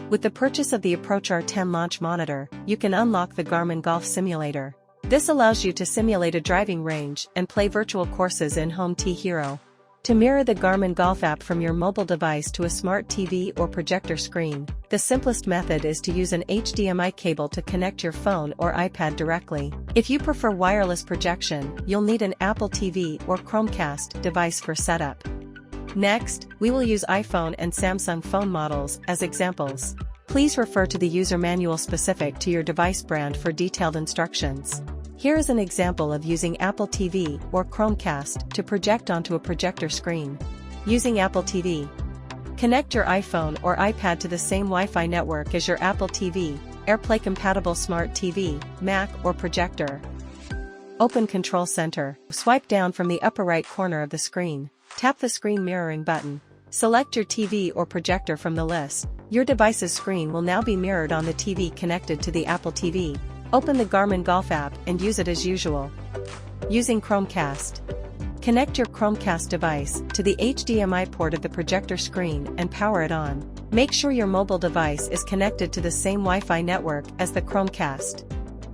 With the purchase of the Approach R10 launch monitor, you can unlock the Garmin Golf Simulator. This allows you to simulate a driving range and play virtual courses in Home T-Hero. To mirror the Garmin Golf app from your mobile device to a smart TV or projector screen, the simplest method is to use an HDMI cable to connect your phone or iPad directly. If you prefer wireless projection, you'll need an Apple TV or Chromecast device for setup. Next, we will use iPhone and Samsung phone models as examples. Please refer to the user manual specific to your device brand for detailed instructions. Here is an example of using Apple TV or Chromecast to project onto a projector screen. Using Apple TV. Connect your iPhone or iPad to the same Wi-Fi network as your Apple TV, AirPlay-compatible smart TV, Mac or projector. Open Control Center. Swipe down from the upper right corner of the screen. Tap the screen mirroring button. Select your TV or projector from the list. Your device's screen will now be mirrored on the TV connected to the Apple TV. Open the Garmin Golf app and use it as usual. Using Chromecast. Connect your Chromecast device to the HDMI port of the projector screen and power it on. Make sure your mobile device is connected to the same Wi-Fi network as the Chromecast.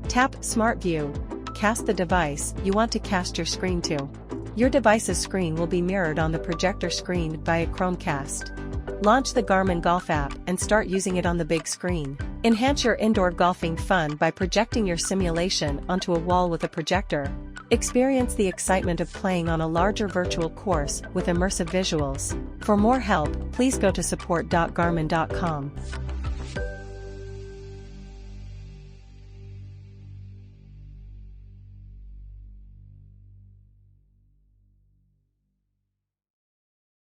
Tap Smart View. Cast the device you want to cast your screen to. Your device's screen will be mirrored on the projector screen via Chromecast. Launch the Garmin Golf app and start using it on the big screen. Enhance your indoor golfing fun by projecting your simulation onto a wall with a projector. Experience the excitement of playing on a larger virtual course with immersive visuals. For more help, please go to support.garmin.com.